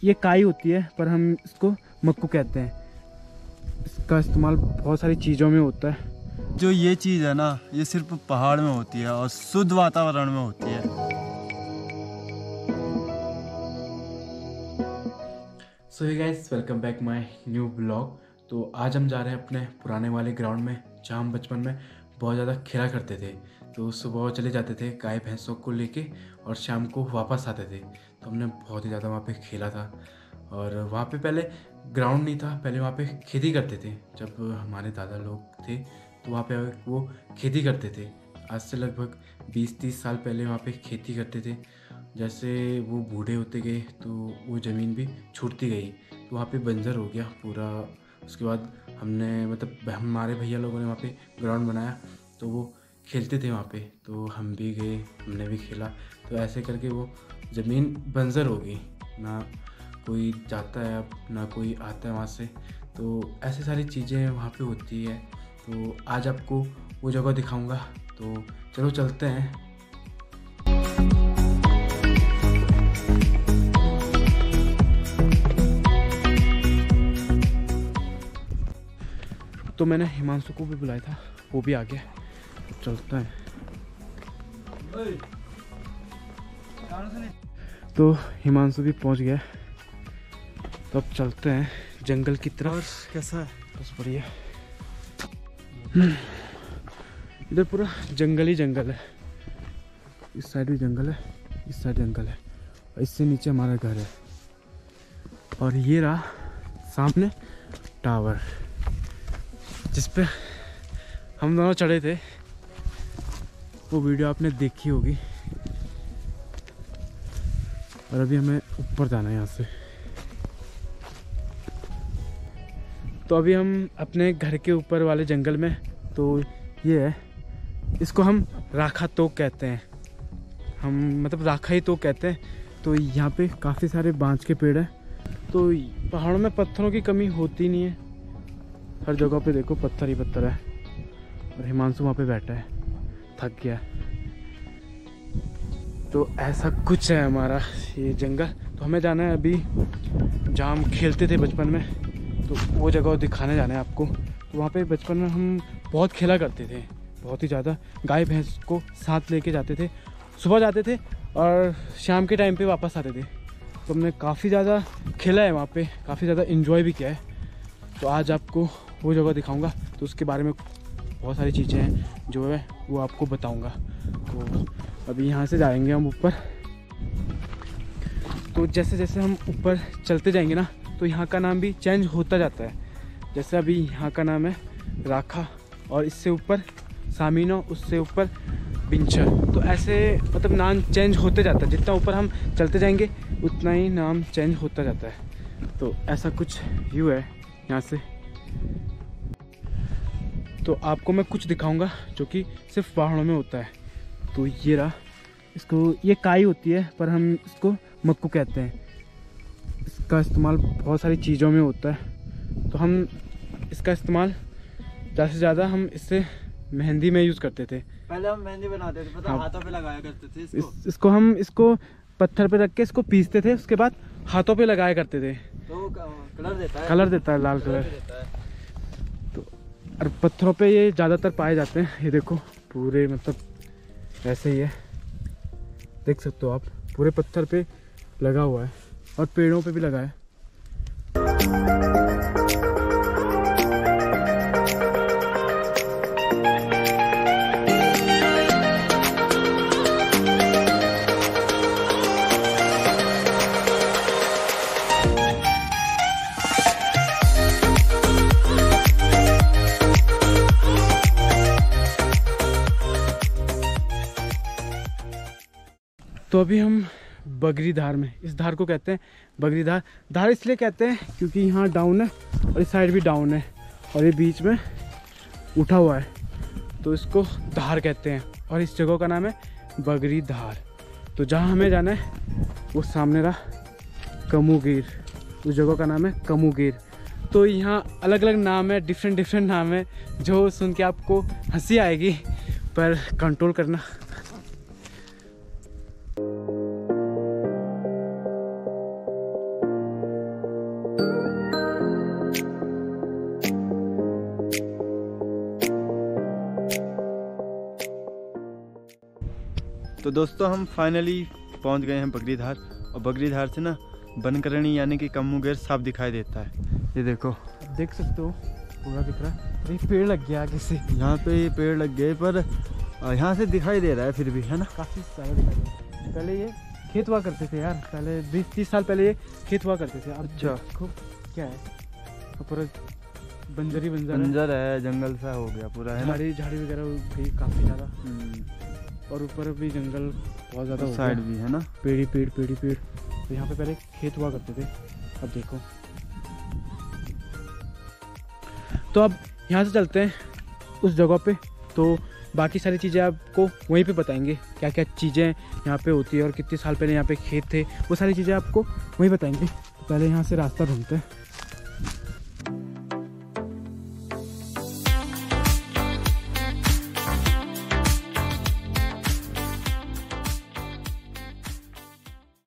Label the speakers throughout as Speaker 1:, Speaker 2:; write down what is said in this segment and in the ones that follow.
Speaker 1: ये काई होती है पर हम इसको मक्कू कहते हैं। इसका इस्तेमाल बहुत सारी चीज़ों में होता है।
Speaker 2: जो ये चीज़ है ना, ये सिर्फ पहाड़ में होती है और शुद्ध वातावरण में होती है।
Speaker 1: So hey guys, welcome back my new blog. तो आज हम जा रहे हैं अपने पुराने वाले ग्राउंड में जहाँ हम बचपन में बहुत ज़्यादा खेला करते थे। तो सुबह चले जाते थे गाय भैंसों को लेके और शाम को वापस आते थे। तो हमने बहुत ही ज़्यादा वहाँ पे खेला था। और वहाँ पे पहले ग्राउंड नहीं था, पहले वहाँ पे खेती करते थे। जब हमारे दादा लोग थे तो वहाँ पे वो खेती करते थे। आज से लगभग 20-30 साल पहले वहाँ पे खेती करते थे। जैसे वो बूढ़े होते गए तो वो ज़मीन भी छूटती गई, तो वहाँ पे बंजर हो गया पूरा। उसके बाद हमने मतलब हमारे भैया लोगों ने वहाँ पे ग्राउंड बनाया, तो वो खेलते थे वहाँ पे। तो हम भी गए, हमने भी खेला। तो ऐसे करके वो ज़मीन बंजर हो गई, ना कोई जाता है अब, ना कोई आता है वहाँ से। तो ऐसी सारी चीज़ें वहाँ पे होती है। तो आज आपको वो जगह दिखाऊंगा, तो चलो चलते हैं। तो मैंने हिमांशु को भी बुलाया था, वो भी आ गया। चलते हैं। तो हिमांशु भी पहुंच गया, तो अब चलते हैं जंगल की तरफ।
Speaker 2: और कैसा है?
Speaker 1: बस बढ़िया। इधर पूरा जंगल ही जंगल है। इस साइड भी जंगल है, इस साइड जंगल है, और इससे नीचे हमारा घर है। और ये रहा सामने टावर जिस पे हम दोनों चढ़े थे। वो वीडियो आपने देखी होगी। और अभी हमें ऊपर जाना है यहाँ से। तो अभी हम अपने घर के ऊपर वाले जंगल में, तो ये है, इसको हम राखा तोक कहते हैं। हम मतलब राखा ही तोक कहते हैं। तो यहाँ पे काफ़ी सारे बांज के पेड़ हैं। तो पहाड़ों में पत्थरों की कमी होती नहीं है, हर जगह पे देखो पत्थर ही पत्थर है। और हिमांशु वहाँ पे बैठा है, थक गया। तो ऐसा कुछ है हमारा ये जंगल। तो हमें जाना है अभी जहाँ हम खेलते थे बचपन में, तो वो जगह दिखाने जाना है आपको। तो वहाँ पे बचपन में हम बहुत खेला करते थे, बहुत ही ज़्यादा। गाय भैंस को साथ लेके जाते थे, सुबह जाते थे और शाम के टाइम पे वापस आते थे। तो हमने काफ़ी ज़्यादा खेला है वहाँ पे, काफ़ी ज़्यादा इन्जॉय भी किया है। तो आज आपको वो जगह दिखाऊंगा, तो उसके बारे में बहुत सारी चीज़ें हैं जो है वो आपको बताऊंगा। तो अभी यहाँ से जाएंगे हम ऊपर। तो जैसे जैसे हम ऊपर चलते जाएंगे ना, तो यहाँ का नाम भी चेंज होता जाता है। जैसे अभी यहाँ का नाम है राखा, और इससे ऊपर सामीनो, उससे ऊपर बिंचर। तो ऐसे मतलब नाम चेंज होते जाता है। जितना ऊपर हम चलते जाएंगे उतना ही नाम चेंज होता जाता है। तो ऐसा कुछ व्यू है यहाँ से। तो आपको मैं कुछ दिखाऊंगा जो कि सिर्फ पहाड़ों में होता है। तो ये रहा, इसको ये काई होती है पर हम इसको मक्कू कहते हैं। इसका इस्तेमाल बहुत सारी चीज़ों में होता है। तो हम इसका इस्तेमाल ज़्यादा से ज़्यादा हम इससे मेहंदी में यूज़ करते थे।
Speaker 2: पहले हम मेहंदी बनाते थे, पता, हाथों पे लगाया करते थे
Speaker 1: इसको हम इसको पत्थर पे रख के इसको पीसते थे, उसके बाद हाथों पे लगाया करते थे।
Speaker 2: तो कलर देता है
Speaker 1: लाल कलर। तो और पत्थरों पे ये ज़्यादातर पाए जाते हैं। ये देखो पूरे मतलब ऐसे ही है, देख सकते हो आप, पूरे पत्थर पे लगा हुआ है और पेड़ों पे भी लगा है। तो अभी हम बगरी धार में, इस धार को कहते हैं बगरी धार। धार इसलिए कहते हैं क्योंकि यहाँ डाउन है और इस साइड भी डाउन है और ये बीच में उठा हुआ है, तो इसको धार कहते हैं। और इस जगह का नाम है बगरी धार। तो जहाँ हमें जाना है वो सामने रहा कमूगीर, उस जगह का नाम है कमूगीर। तो यहाँ अलग अलग नाम है, डिफरेंट नाम है, जो सुन के आपको हंसी आएगी, पर कंट्रोल करना।
Speaker 2: तो दोस्तों हम फाइनली पहुंच गए हैं बगरीधार, और बगरीधार से ना बनकरणी यानी कि कम्मुगेर साफ दिखाई देता है। ये देखो,
Speaker 1: देख सकते हो पूरा दिख रहा है। एक पेड़ लग गया आगे से,
Speaker 2: यहाँ पे ये पेड़ लग गए, पर यहाँ से दिखाई दे रहा है फिर भी, है ना,
Speaker 1: काफ़ी सारा दिखाई दे रहा है। पहले ये खेत हुआ करते थे यार, पहले 20-30 साल पहले ये खेत हुआ करते थे।
Speaker 2: अच्छा।
Speaker 1: देखो क्या है, पूरा बंजर
Speaker 2: बंजर है, जंगल सा हो गया पूरा, है ना।
Speaker 1: झाड़ी वगैरह भी काफ़ी ज़्यादा, और ऊपर भी जंगल बहुत ज़्यादा,
Speaker 2: साइड भी है ना,
Speaker 1: पेड़ ही पेड़। तो यहाँ पे पहले खेत हुआ करते थे, अब देखो। तो अब यहाँ से चलते हैं उस जगह पे, तो बाकी सारी चीज़ें आपको वहीं पे बताएंगे, क्या क्या चीज़ें यहाँ पे होती है और कितने साल पहले यहाँ पे खेत थे, वो सारी चीज़ें आपको वहीं बताएंगे। तो पहले यहाँ से रास्ता ढूंढते हैं।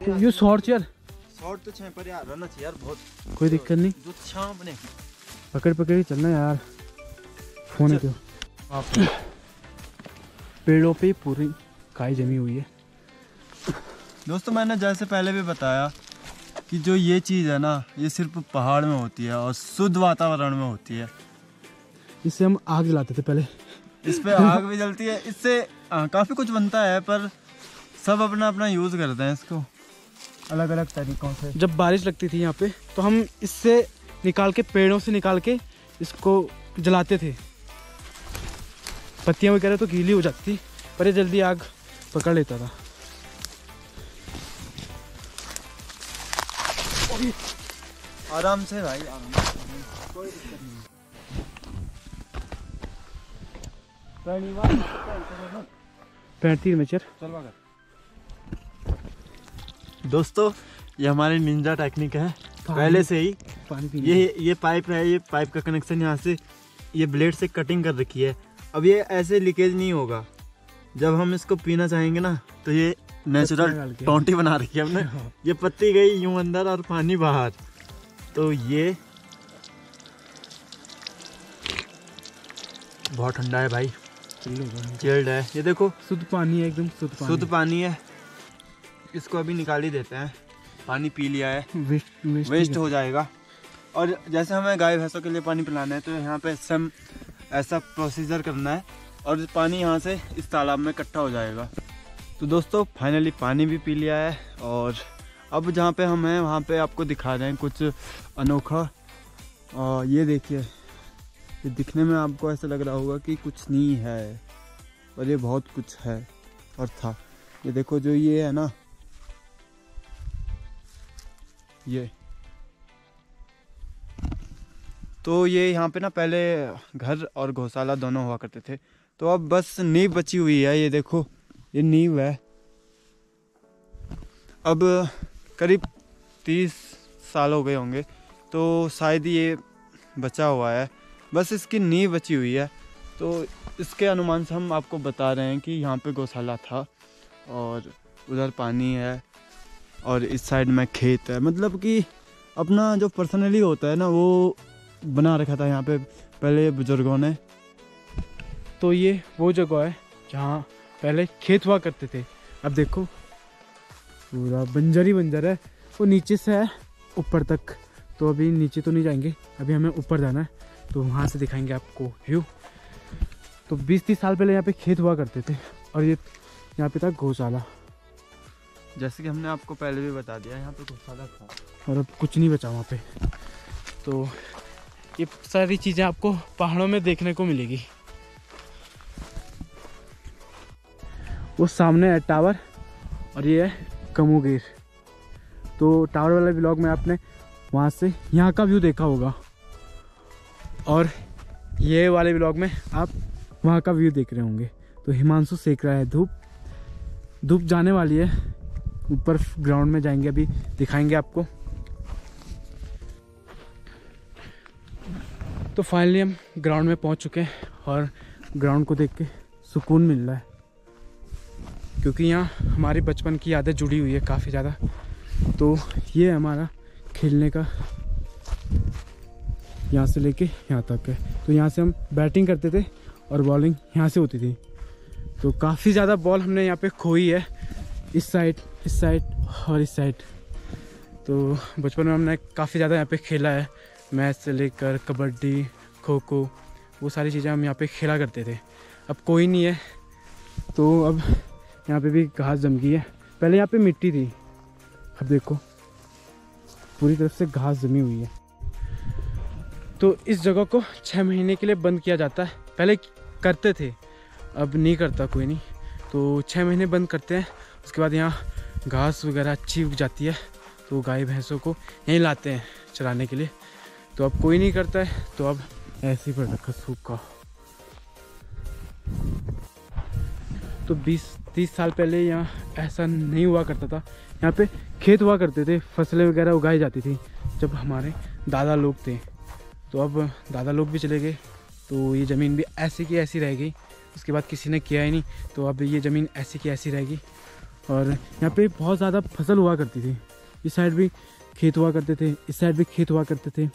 Speaker 1: यू शॉर्ट यार,
Speaker 2: शॉर्ट तो छह पर यार रहना चाहिए यार, बहुत
Speaker 1: कोई दिक्कत नहीं,
Speaker 2: जो छां बने
Speaker 1: पकड़ ही चलना यार। फोन है क्यों, पेड़ों पे पूरी काई जमी हुई है।
Speaker 2: दोस्तों मैंने जैसे पहले भी बताया कि जो ये चीज़ है ना, ये सिर्फ पहाड़ में होती है और शुद्ध वातावरण में होती है।
Speaker 1: इससे हम आग जलाते थे पहले,
Speaker 2: इस पे आग भी जलती है, इससे काफ़ी कुछ बनता है, पर सब अपना अपना यूज़ करते हैं इसको अलग अलग तरीक़ों से।
Speaker 1: जब बारिश लगती थी यहाँ पे तो हम इससे निकाल के, पेड़ों से निकाल के इसको जलाते थे। पत्तियाँ वगैरह तो गीली हो जाती थी, पर ये जल्दी आग पकड़ लेता था।
Speaker 2: आराम से भाई, आराम से, कोई दिक्कत नहीं।
Speaker 1: 35 में चल।
Speaker 2: दोस्तों ये हमारी निंजा टेक्निक है, पहले से ही
Speaker 1: पानी पीने।
Speaker 2: ये पाइप है, ये पाइप का कनेक्शन यहाँ से ये ब्लेड से कटिंग कर रखी है। अब ये ऐसे लीकेज नहीं होगा, जब हम इसको पीना चाहेंगे ना तो ये नेचुरल टोंटी बना रखी है हमने। ये पत्ती गई यूं अंदर और पानी बाहर, तो ये बहुत ठंडा है भाई, चिल्ड है। ये देखो
Speaker 1: शुद्ध पानी है, एकदम
Speaker 2: शुद्ध पानी है। इसको अभी निकाल ही देते हैं, पानी पी लिया है, वेस्ट हो जाएगा। और जैसे हमें गाय भैंसों के लिए पानी पिलाना है तो यहाँ पे सेम ऐसा प्रोसीजर करना है, और पानी यहाँ से इस तालाब में इकट्ठा हो जाएगा। तो दोस्तों फाइनली पानी भी पी लिया है, और अब जहाँ पे हम हैं वहाँ पे आपको दिखा रहे हैं कुछ अनोखा। और ये देखिए, ये दिखने में आपको ऐसा लग रहा होगा कि कुछ नहीं है, और ये बहुत कुछ है और था। ये देखो, जो ये है ना, ये तो ये यहाँ पे ना पहले घर और गौशाला दोनों हुआ करते थे, तो अब बस नींव बची हुई है। ये देखो, ये नींव है। अब करीब 30 साल हो गए होंगे, तो शायद ये बचा हुआ है, बस इसकी नींव बची हुई है। तो इसके अनुमान से हम आपको बता रहे हैं कि यहाँ पे गौशाला था, और उधर पानी है, और इस साइड में खेत है। मतलब कि अपना जो पर्सनली होता है ना, वो बना रखा था यहाँ पे पहले बुजुर्गों ने।
Speaker 1: तो ये वो जगह है जहाँ पहले खेत हुआ करते थे। अब देखो पूरा बंजर ही बंजर है, वो नीचे से है ऊपर तक। तो अभी नीचे तो नहीं जाएंगे, अभी हमें ऊपर जाना है, तो वहाँ से दिखाएंगे आपको व्यू। तो 20-30 साल पहले यहाँ पे खेत हुआ करते थे, और ये यहाँ पे था गौशाला।
Speaker 2: जैसे कि हमने आपको पहले भी बता दिया, यहाँ पे गौशाला था,
Speaker 1: और अब कुछ नहीं बचा वहाँ पे। तो ये सारी चीज़ें आपको पहाड़ों में देखने को मिलेगी। वो सामने है टावर, और ये है कम्मुगेर। तो टावर वाला व्लॉग में आपने वहाँ से यहाँ का व्यू देखा होगा, और ये वाले व्लॉग में आप वहाँ का व्यू देख रहे होंगे। तो हिमांशु सेक रहा है धूप जाने वाली है, ऊपर ग्राउंड में जाएंगे, अभी दिखाएंगे आपको। तो फाइनली हम ग्राउंड में पहुंच चुके हैं, और ग्राउंड को देख के सुकून मिल रहा है, क्योंकि यहाँ हमारी बचपन की यादें जुड़ी हुई है काफ़ी ज़्यादा। तो ये हमारा खेलने का, यहाँ से लेके यहाँ तक है। तो यहाँ से हम बैटिंग करते थे और बॉलिंग यहाँ से होती थी। तो काफ़ी ज़्यादा बॉल हमने यहाँ पे खोई है, इस साइड और इस साइड। तो बचपन में हमने काफ़ी ज़्यादा यहाँ पे खेला है, मैच से लेकर कबड्डी, खो खो, वो सारी चीज़ें हम यहाँ पे खेला करते थे। अब कोई नहीं है, तो अब यहाँ पे भी घास जम गई है। पहले यहाँ पे मिट्टी थी, अब देखो पूरी तरफ से घास जमी हुई है। तो इस जगह को 6 महीने के लिए बंद किया जाता है, पहले करते थे, अब नहीं करता कोई नहीं। तो 6 महीने बंद करते हैं, उसके बाद यहाँ घास वगैरह अच्छी उग जाती है, तो गाय भैंसों को यहीं लाते हैं चराने के लिए। तो अब कोई नहीं करता है, तो अब ऐसे ही पड़ रखा सूखा। तो 20-30 साल पहले यहाँ ऐसा नहीं हुआ करता था, यहाँ पे खेत हुआ करते थे, फसलें वगैरह उगाई जाती थी जब हमारे दादा लोग थे। तो अब दादा लोग भी चले गए, तो ये ज़मीन भी ऐसी की ऐसी रह गई, उसके बाद किसी ने किया ही नहीं, तो अब ये ज़मीन ऐसी की ऐसी रहेगी। और यहाँ पे बहुत ज़्यादा फसल हुआ करती थी, इस साइड भी खेत हुआ करते थे, इस साइड भी खेत हुआ करते थे।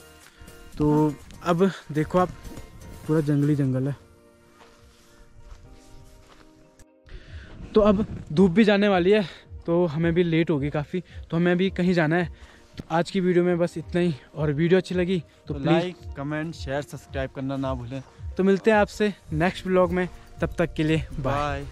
Speaker 1: तो अब देखो आप, पूरा जंगली जंगल है। तो अब धूप भी जाने वाली है, तो हमें भी लेट होगी काफ़ी, तो हमें भी कहीं जाना है। तो आज की वीडियो में बस इतना ही, और वीडियो अच्छी लगी तो
Speaker 2: लाइक, कमेंट, शेयर, सब्सक्राइब करना ना भूलें।
Speaker 1: तो मिलते हैं आपसे नेक्स्ट व्लॉग में, तब तक के लिए बाय।